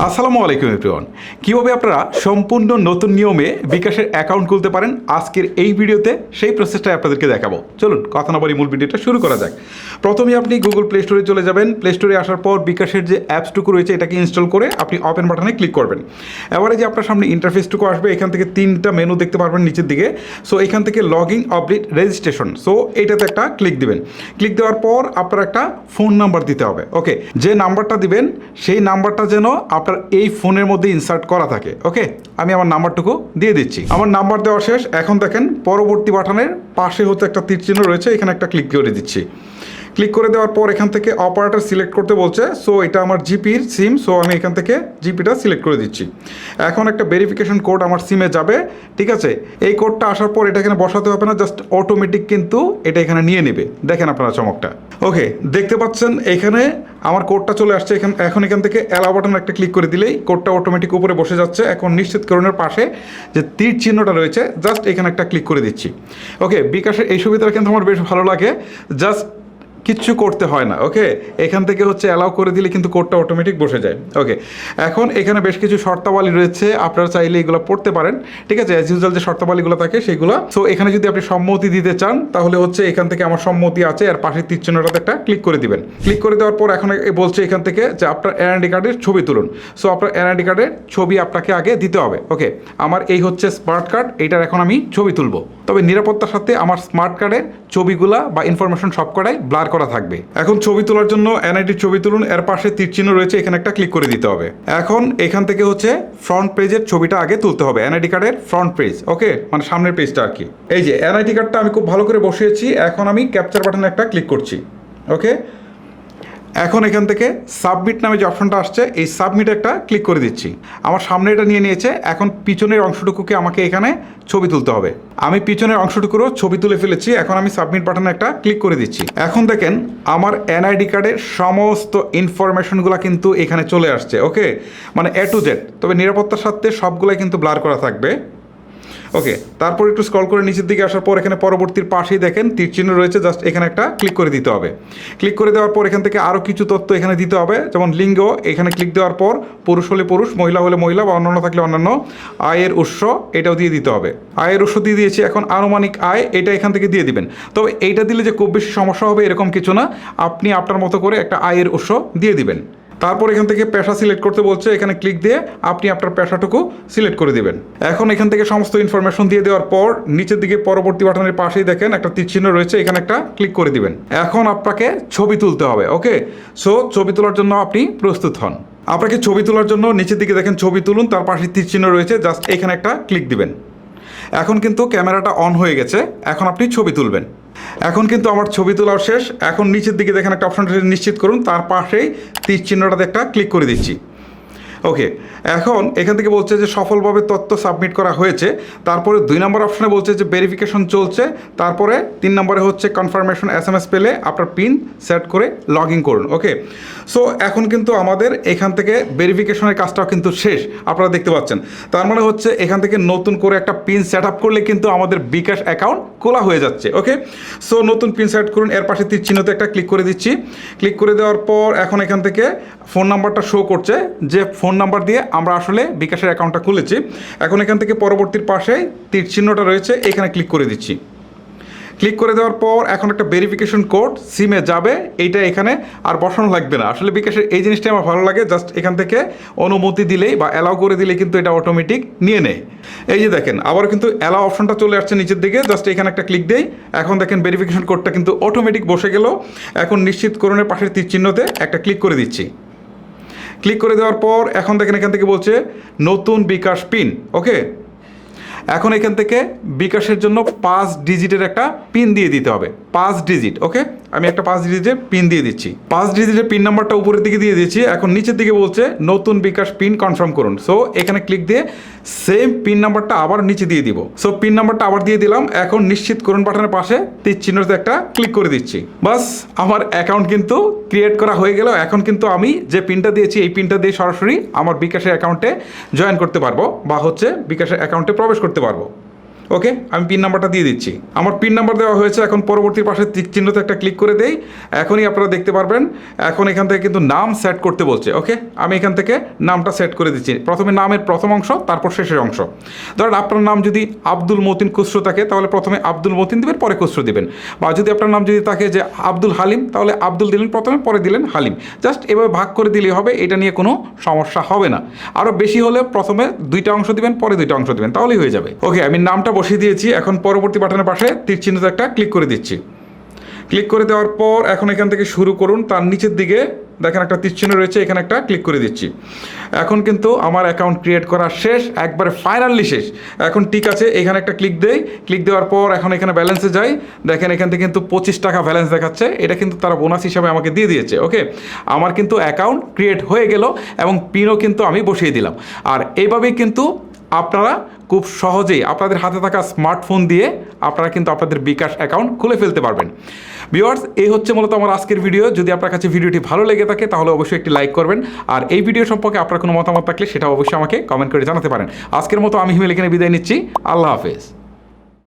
আসসালামু আলাইকুম এভরিওয়ান। কীভাবে আপনারা সম্পূর্ণ নতুন নিয়মে বিকাশের অ্যাকাউন্ট খুলতে পারেন আজকের এই ভিডিওতে সেই প্রসেসটাই আপনাদেরকে দেখাবো। চলুন কথা না বলি মূল ভিডিওটা শুরু করা যাক। প্রথমেই আপনি গুগল প্লে স্টোরে চলে যাবেন। প্লে স্টোরে আসার পর বিকাশের যে অ্যাপসটুকু রয়েছে এটাকে ইনস্টল করে আপনি ওপেন বাটনে ক্লিক করবেন। এবারে যে আপনার সামনে ইন্টারফেসটুকু আসবে, এখান থেকে তিনটা মেনু দেখতে পারবেন নিচের দিকে। সো এখান থেকে লগইন আপডেট রেজিস্ট্রেশন, সো এইটাতে একটা ক্লিক দিবেন। ক্লিক দেওয়ার পর আপনার একটা ফোন নাম্বার দিতে হবে। ওকে, যে নাম্বারটা দিবেন সেই নাম্বারটা যেন আপনার এই ফোনের মধ্যে ইনসার্ট করা থাকে। ওকে, আমি আমার নাম্বারটুকু দিয়ে দিচ্ছি। আমার নাম্বার দেওয়া শেষ। এখন দেখেন পরবর্তী বাটনের পাশে হতে একটা তীর চিহ্ন রয়েছে, এখানে একটা ক্লিক করে দিচ্ছি। ক্লিক করে দেওয়ার পর এখান থেকে অপারেটর সিলেক্ট করতে বলছে। সো এটা আমার জিপির সিম, সো আমি এখান থেকে জিপিটা সিলেক্ট করে দিচ্ছি। এখন একটা ভেরিফিকেশন কোড আমার সিমে যাবে, ঠিক আছে। এই কোডটা আসার পর এটা এখানে বসাতে হবে না, জাস্ট অটোমেটিক কিন্তু এটা এখানে নিয়ে নেবে। দেখেন আপনারা চমকটা। ওকে, দেখতে পাচ্ছেন এখানে আমার কোডটা চলে আসছে। এখন এখান থেকে অ্যালাউ বাটন একটা ক্লিক করে দিলেই কোডটা অটোমেটিক উপরে বসে যাচ্ছে। এখন নিশ্চিতকরণের পাশে যে তীর চিহ্নটা রয়েছে জাস্ট এখানে একটা ক্লিক করে দিচ্ছি। ওকে, বিকাশের এই সুবিধাটা কিন্তু আমার বেশ ভালো লাগে, জাস্ট কিচ্ছু করতে হয় না। ওকে, এখান থেকে হচ্ছে অ্যালাউ করে দিলে কিন্তু কোডটা অটোমেটিক বসে যায়। ওকে, এখন এখানে বেশ কিছু শর্তাবলী রয়েছে, আপনারা চাইলে এগুলো পড়তে পারেন, ঠিক আছে। অ্যাজ ইউজুয়াল যে শর্তাবলীগুলো থাকে সেগুলো। সো এখানে যদি আপনি সম্মতি দিতে চান তাহলে হচ্ছে এখান থেকে আমার সম্মতি আছে, আর পাশের তীর চিহ্নটাতে একটা ক্লিক করে দিবেন। ক্লিক করে দেওয়ার পর এখন বলছে এখান থেকে যে আপনার এনআইডি কার্ডের ছবি তুলুন। সো আপনার এনআইডি কার্ডের ছবি আপনাকে আগে দিতে হবে। ওকে, আমার এই হচ্ছে স্মার্ট কার্ড, এইটার এখন আমি ছবি তুলবো। তবে নিরাপত্তার সাথে আমার স্মার্ট কার্ডের ছবিগুলা বা ইনফরমেশন সবকটাই ব্লার করা থাকবে। এখন ছবি তোলার জন্য এনআইডির ছবি তুলুন, এর পাশে তীর চিহ্ন রয়েছে, এখানে একটা ক্লিক করে দিতে হবে। এখন এখান থেকে হচ্ছে ফ্রন্ট পেজের ছবিটা আগে তুলতে হবে, এনআইডি কার্ডের ফ্রন্ট পেজ। ওকে, মানে সামনের পেজটা আর কি। এই যে এনআইডি কার্ডটা আমি খুব ভালো করে বসিয়েছি। এখন আমি ক্যাপচার বাটনে একটা ক্লিক করছি। ওকে, এখন এখান থেকে সাবমিট নামে যে অপশনটা আসছে এই সাবমিটে একটা ক্লিক করে দিচ্ছি। আমার সামনে এটা নিয়ে নিয়েছে। এখন পিছনের অংশটুকুকে আমাকে এখানে ছবি তুলতে হবে। আমি পিছনের অংশটুকুরও ছবি তুলে ফেলেছি। এখন আমি সাবমিট বাটনে একটা ক্লিক করে দিচ্ছি। এখন দেখেন আমার এনআইডি কার্ডের সমস্ত ইনফরমেশনগুলো কিন্তু এখানে চলে আসছে। ওকে, মানে এ টু জেড। তবে নিরাপত্তার সাথে সবগুলাই কিন্তু ব্লার করা থাকবে। ওকে, তারপর একটু স্ক্রল করে নিচের দিকে আসার পর এখানে পরবর্তীর পাশেই দেখেন তীর চিহ্ন রয়েছে, জাস্ট এখানে একটা ক্লিক করে দিতে হবে। ক্লিক করে দেওয়ার পর এখান থেকে আরও কিছু তথ্য এখানে দিতে হবে, যেমন লিঙ্গ। এখানে ক্লিক দেওয়ার পর পুরুষ হলে পুরুষ, মহিলা হলে মহিলা বা অন্যান্য থাকলে অন্যান্য। আয়ের উৎস এটাও দিয়ে দিতে হবে। আয়ের উৎস দিয়ে দিয়েছি। এখন আনুমানিক আয় এটা এখান থেকে দিয়ে দিবেন। তবে এইটা দিলে যে খুব বেশি সমস্যা হবে এরকম কিছু না, আপনি আপনার মতো করে একটা আয়ের উৎস দিয়ে দিবেন। তারপর এখান থেকে পেশা সিলেক্ট করতে বলছে, এখানে ক্লিক দিয়ে আপনি আপনার পেশাটুকু সিলেক্ট করে দিবেন। এখন এখান থেকে সমস্ত ইনফরমেশন দিয়ে দেওয়ার পর নিচের দিকে পরবর্তী বাটনের পাশেই দেখেন একটা তীর চিহ্ন রয়েছে, এখানে একটা ক্লিক করে দিবেন। এখন আপনাকে ছবি তুলতে হবে। ওকে, সো ছবি তোলার জন্য আপনি প্রস্তুত হন। আপনাকে ছবি তোলার জন্য নিচের দিকে দেখেন ছবি তুলুন, তার পাশে তীর চিহ্ন রয়েছে, জাস্ট এখানে একটা ক্লিক দিবেন। এখন কিন্তু ক্যামেরাটা অন হয়ে গেছে, এখন আপনি ছবি তুলবেন। এখন কিন্তু আমার ছবি তোলাও শেষ। এখন নিচের দিকে দেখেন একটা অপশন নিশ্চিত করুন, তার পাশেই তীর চিহ্নটাতে একটা ক্লিক করে দিচ্ছি। ওকে, এখন এখান থেকে বলছে যে সফলভাবে তথ্য সাবমিট করা হয়েছে। তারপরে 2 নম্বর অপশনে বলছে যে ভেরিফিকেশন চলছে। তারপরে 3 নম্বরে হচ্ছে কনফার্মেশন এসএমএস পেলে আপনার পিন সেট করে লগ ইন করুন। ওকে, সো এখন কিন্তু আমাদের এখান থেকে ভেরিফিকেশনের কাজটাও কিন্তু শেষ, আপনারা দেখতে পাচ্ছেন। তার মানে হচ্ছে এখান থেকে নতুন করে একটা পিন সেট আপ করলে কিন্তু আমাদের বিকাশ অ্যাকাউন্ট খোলা হয়ে যাচ্ছে। ওকে, সো নতুন পিন সেট করুন, এর পাশে তীর চিহ্নতে একটা ক্লিক করে দিচ্ছি। ক্লিক করে দেওয়ার পর এখন এখান থেকে ফোন নাম্বারটা শো করছে, যে ফোন নাম্বার দিয়ে আমরা আসলে বিকাশের অ্যাকাউন্টটা খুলেছি। এখন এখান থেকে পরবর্তীর পাশে তীর চিহ্নটা রয়েছে, এখানে ক্লিক করে দিচ্ছি। ক্লিক করে দেওয়ার পর এখন একটা ভেরিফিকেশন কোড সিমে যাবে, এইটা এখানে আর বসানো লাগবে না। আসলে বিকাশের এই জিনিসটাই আমার ভালো লাগে, জাস্ট এখান থেকে অনুমতি দিলেই বা অ্যালাউ করে দিলেই কিন্তু এটা অটোমেটিক নিয়ে নেয়। এই যে দেখেন আবার কিন্তু অ্যালাউ অপশনটা চলে আসছে নিচের দিকে, জাস্ট এখানে একটা ক্লিক দেই। এখন দেখেন ভেরিফিকেশন কোডটা কিন্তু অটোমেটিক বসে গেল। এখন নিশ্চিতকরণের পাশের তীর চিহ্নতে একটা ক্লিক করে দিচ্ছি। ক্লিক করে দেওয়ার পর এখন দেখেন এখান থেকে বলছে নতুন বিকাশ পিন। ওকে, এখন এখান থেকে বিকাশের জন্য 5 ডিজিটের একটা পিন দিয়ে দিতে হবে, 5 ডিজিট। ওকে, আমি একটা 5 ডিজিটের পিন দিয়ে দিচ্ছি। 5 ডিজিটের পিন নাম্বারটা উপরের দিকে দিয়ে দিচ্ছি। এখন নিচের দিকে বলছে নতুন বিকাশ পিন কনফার্ম করুন। সো এখানে ক্লিক দিয়ে সেম পিন নাম্বারটা আবার নিচে দিয়ে দিব। সো পিন নাম্বারটা আবার দিয়ে দিলাম। এখন নিশ্চিত করুন বাটনের পাশে তীর চিহ্নতে একটা ক্লিক করে দিচ্ছি। বাস, আমার অ্যাকাউন্ট কিন্তু ক্রিয়েট করা হয়ে গেল। এখন কিন্তু আমি যে পিনটা দিয়েছি এই পিনটা দিয়ে সরাসরি আমার বিকাশের অ্যাকাউন্টে জয়েন করতে পারবো বা হচ্ছে বিকাশের অ্যাকাউন্টে প্রবেশ করতে পারবো। ওকে, আমি পিন নাম্বারটা দিয়ে দিচ্ছি। আমার পিন নাম্বার দেওয়া হয়েছে। এখন পরবর্তী পাশে টিক চিহ্নতে একটা ক্লিক করে দেই। এখনই আপনারা দেখতে পারবেন এখন এখান থেকে কিন্তু নাম সেট করতে বলছে। ওকে, আমি এখান থেকে নামটা সেট করে দিচ্ছি। প্রথমে নামের প্রথম অংশ, তারপর শেষের অংশ। ধরেন আপনার নাম যদি আব্দুল মতিন খুসরো থাকে তাহলে প্রথমে আব্দুল মতিন দিবেন, পরে খুসরো দিবেন। বা যদি আপনার নাম যদি থাকে যে আব্দুল হালিম, তাহলে আব্দুল দিলেন প্রথমে, পরে দিলেন হালিম। জাস্ট এভাবে ভাগ করে দিলেই হবে, এটা নিয়ে কোনো সমস্যা হবে না। আরও বেশি হলে প্রথমে 2টা অংশ দিবেন, পরে 2টা অংশ দিবেন, তাহলেই হয়ে যাবে। ওকে, আমি নামটা বসিয়ে দিয়েছি। এখন পরবর্তী বাটনের পাশে তীর চিহ্নতে একটা ক্লিক করে দিচ্ছি। ক্লিক করে দেওয়ার পর এখন এখান থেকে শুরু করুন, তার নিচের দিকে দেখেন একটা তীর চিহ্ন রয়েছে, এখানে একটা ক্লিক করে দিচ্ছি। এখন কিন্তু আমার অ্যাকাউন্ট ক্রিয়েট করা শেষ, একবারে ফাইনালি শেষ। এখন ঠিক আছে, এখানে একটা ক্লিক দেই। ক্লিক দেওয়ার পর এখন এখানে ব্যালেন্সে যাই। দেখেন এখান থেকে কিন্তু 25 টাকা ব্যালেন্স দেখাচ্ছে। এটা কিন্তু তারা বোনাস হিসাবে আমাকে দিয়ে দিয়েছে। ওকে, আমার কিন্তু অ্যাকাউন্ট ক্রিয়েট হয়ে গেল এবং পিনও কিন্তু আমি বসিয়ে দিলাম। আর এইভাবেই কিন্তু আপনারা খুব সহজেই আপনাদের হাতে থাকা স্মার্টফোন দিয়ে আপনারা কিন্তু আপনাদের বিকাশ অ্যাকাউন্ট খুলে ফেলতে পারবেন। ভিউয়ার্স, এই হচ্ছে মূলত আমার আজকের ভিডিও। যদি আপনার কাছে ভিডিওটি ভালো লেগে থাকে তাহলে অবশ্যই একটি লাইক করবেন। আর এই ভিডিও সম্পর্কে আপনার কোনো মতামত থাকলে সেটা অবশ্যই আমাকে কমেন্ট করে জানাতে পারেন। আজকের মতো আমি হিমেল এখানে বিদায় নিচ্ছি। আল্লাহ হাফেজ।